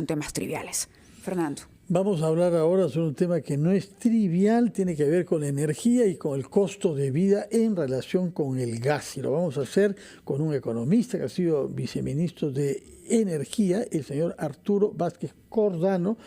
temas triviales. Fernando. Vamos a hablar ahora sobre un tema que no es trivial, tiene que ver con la energía y con el costo de vida en relación con el gas. Y lo vamos a hacer con un economista que ha sido viceministro de Energía, el señor Arturo Vázquez Cordano,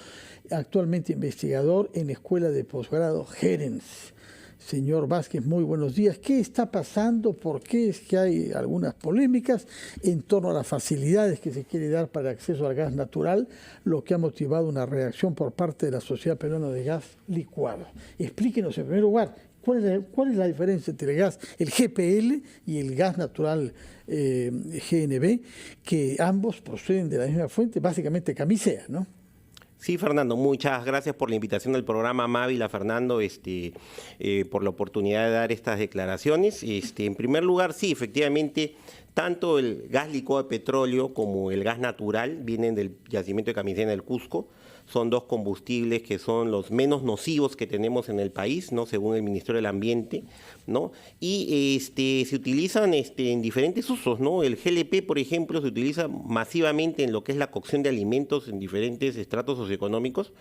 actualmente investigador en la Escuela de Posgrado Gerens. Señor Vázquez, muy buenos días. ¿Qué está pasando? ¿Por qué es que hay algunas polémicas en torno a las facilidades que se quiere dar para el acceso al gas natural, lo que ha motivado una reacción por parte de la Sociedad Peruana de Gas Licuado? Explíquenos en primer lugar, ¿cuál es la diferencia entre el gas, el GPL y el gas natural GNB, que ambos proceden de la misma fuente, básicamente camisea, ¿no? Sí, Fernando, muchas gracias por la invitación al programa Mávila, Fernando, por la oportunidad de dar estas declaraciones. En primer lugar, sí, efectivamente, tanto el gas licuado de petróleo como el gas natural vienen del yacimiento de Camisea en el Cusco. Son dos combustibles que son los menos nocivos que tenemos en el país, ¿no? Según el Ministerio del Ambiente, ¿no? Y se utilizan en diferentes usos, ¿no? El GLP, por ejemplo, se utiliza masivamente en lo que es la cocción de alimentos en diferentes estratos socioeconómicos.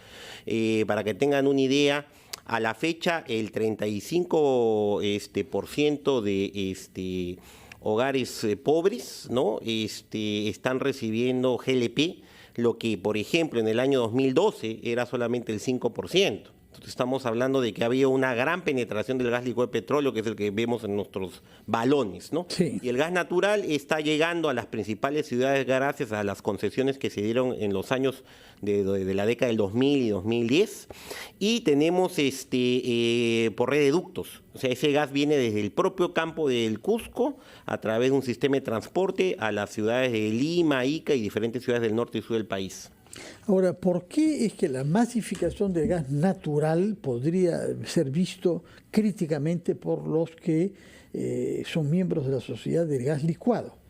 Para que tengan una idea, a la fecha el 35% de hogares pobres, ¿no? Están recibiendo GLP, lo que, por ejemplo, en el año 2012 era solamente el 5%. Entonces estamos hablando de que había una gran penetración del gas licuado de petróleo, que es el que vemos en nuestros balones, ¿no? Sí. Y el gas natural está llegando a las principales ciudades gracias a las concesiones que se dieron en los años de la década del 2000 y 2010. Y tenemos por red de ductos. O sea, ese gas viene desde el propio campo del Cusco a través de un sistema de transporte a las ciudades de Lima, Ica y diferentes ciudades del norte y sur del país. Ahora, ¿por qué es que la masificación del gas natural podría ser visto críticamente por los que son miembros de la sociedad del gas licuado?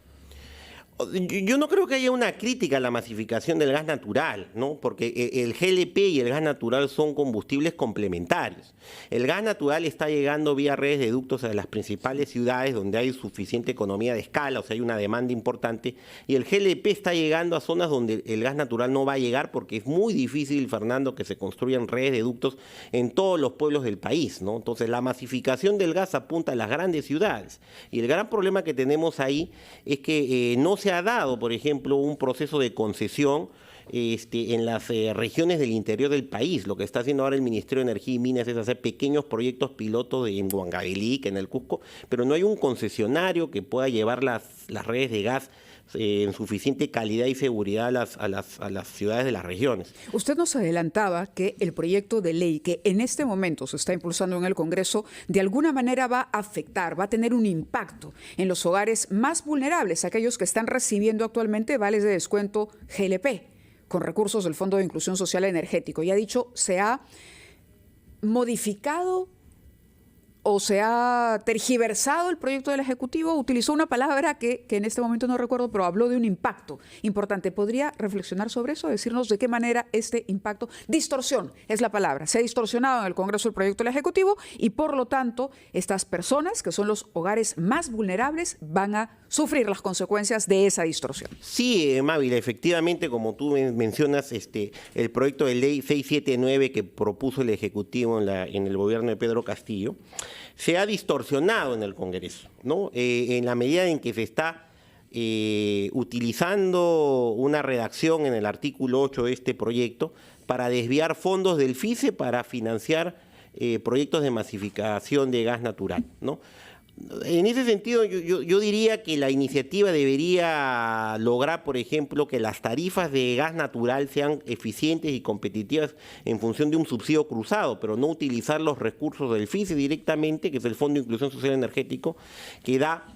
Yo no creo que haya una crítica a la masificación del gas natural, ¿no? Porque el GLP y el gas natural son combustibles complementarios. El gas natural está llegando vía redes de ductos a las principales ciudades donde hay suficiente economía de escala, o sea, hay una demanda importante, y el GLP está llegando a zonas donde el gas natural no va a llegar porque es muy difícil, Fernando, que se construyan redes de ductos en todos los pueblos del país, ¿no? Entonces, la masificación del gas apunta a las grandes ciudades, y el gran problema que tenemos ahí es que no se ha dado, por ejemplo, un proceso de concesión en las regiones del interior del país. Lo que está haciendo ahora el Ministerio de Energía y Minas es hacer pequeños proyectos pilotos en Huancavelica, en el Cusco, pero no hay un concesionario que pueda llevar las redes de gas en suficiente calidad y seguridad a las ciudades de las regiones. Usted nos adelantaba que el proyecto de ley que en este momento se está impulsando en el Congreso de alguna manera va a afectar, va a tener un impacto en los hogares más vulnerables, aquellos que están recibiendo actualmente vales de descuento GLP con recursos del Fondo de Inclusión Social Energético. Y ha dicho, se ha modificado o se ha tergiversado el proyecto del Ejecutivo, utilizó una palabra que en este momento no recuerdo, pero habló de un impacto importante. ¿Podría reflexionar sobre eso? Decirnos de qué manera este impacto, distorsión es la palabra, se ha distorsionado en el Congreso el proyecto del Ejecutivo y por lo tanto estas personas, que son los hogares más vulnerables, van a sufrir las consecuencias de esa distorsión. Sí, Mávila, efectivamente, como tú mencionas, el proyecto de ley 679 que propuso el Ejecutivo en el gobierno de Pedro Castillo, se ha distorsionado en el Congreso, ¿no? En la medida en que se está utilizando una redacción en el artículo 8 de este proyecto para desviar fondos del FICE para financiar proyectos de masificación de gas natural, ¿no? En ese sentido, yo diría que la iniciativa debería lograr, por ejemplo, que las tarifas de gas natural sean eficientes y competitivas en función de un subsidio cruzado, pero no utilizar los recursos del FICE directamente, que es el Fondo de Inclusión Social Energético, que da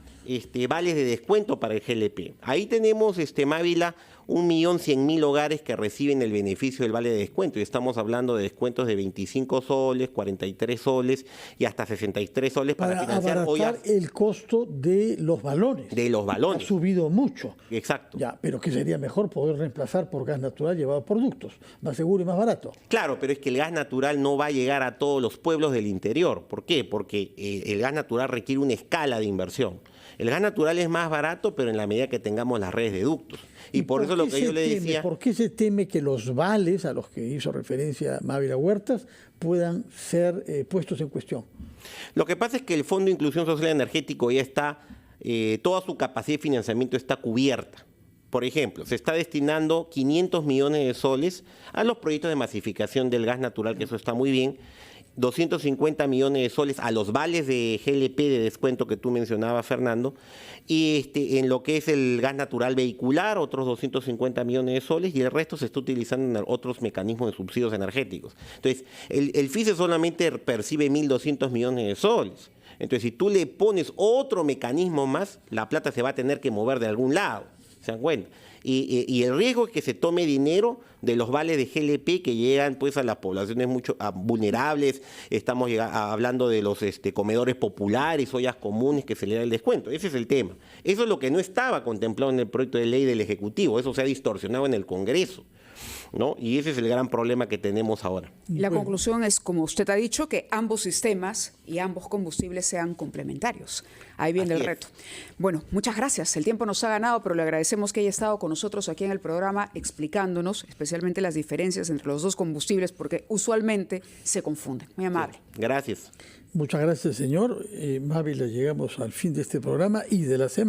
vales de descuento para el GLP. Ahí tenemos, Mávila, 1.100.000 hogares que reciben el beneficio del vale de descuento. Y estamos hablando de descuentos de 25 soles, 43 soles y hasta 63 soles para financiar abaratar el costo de los balones. De los balones. Ha subido mucho. Exacto. Ya, pero que sería mejor poder reemplazar por gas natural llevado por ductos, más seguro y más barato. Claro, pero es que el gas natural no va a llegar a todos los pueblos del interior. ¿Por qué? Porque el gas natural requiere una escala de inversión. El gas natural es más barato, pero en la medida que tengamos las redes de ductos. Y por eso lo que yo le decía... ¿Por qué se teme que los vales a los que hizo referencia Mávila Huertas puedan ser puestos en cuestión? Lo que pasa es que el Fondo de Inclusión Social Energético ya está, toda su capacidad de financiamiento está cubierta. Por ejemplo, se está destinando 500 millones de soles a los proyectos de masificación del gas natural, que eso está muy bien, 250 millones de soles a los vales de GLP de descuento que tú mencionabas, Fernando, y en lo que es el gas natural vehicular, otros 250 millones de soles, y el resto se está utilizando en otros mecanismos de subsidios energéticos. Entonces, el FICE solamente percibe 1.200 millones de soles. Entonces, si tú le pones otro mecanismo más, la plata se va a tener que mover de algún lado. ¿Se dan cuenta? Y el riesgo es que se tome dinero de los vales de GLP que llegan pues a las poblaciones mucho vulnerables. Estamos hablando de los comedores populares, ollas comunes que se le da el descuento. Ese es el tema. Eso es lo que no estaba contemplado en el proyecto de ley del Ejecutivo. Eso se ha distorsionado en el Congreso, ¿no? Y ese es el gran problema que tenemos ahora. La conclusión es, como usted ha dicho, que ambos sistemas y ambos combustibles sean complementarios. Ahí viene el reto. Bueno, muchas gracias. El tiempo nos ha ganado, pero le agradecemos que haya estado con nosotros aquí en el programa explicándonos especialmente las diferencias entre los dos combustibles, porque usualmente se confunden. Muy amable. Sí, gracias. Muchas gracias, señor. Mávila, llegamos al fin de este programa y de la semana.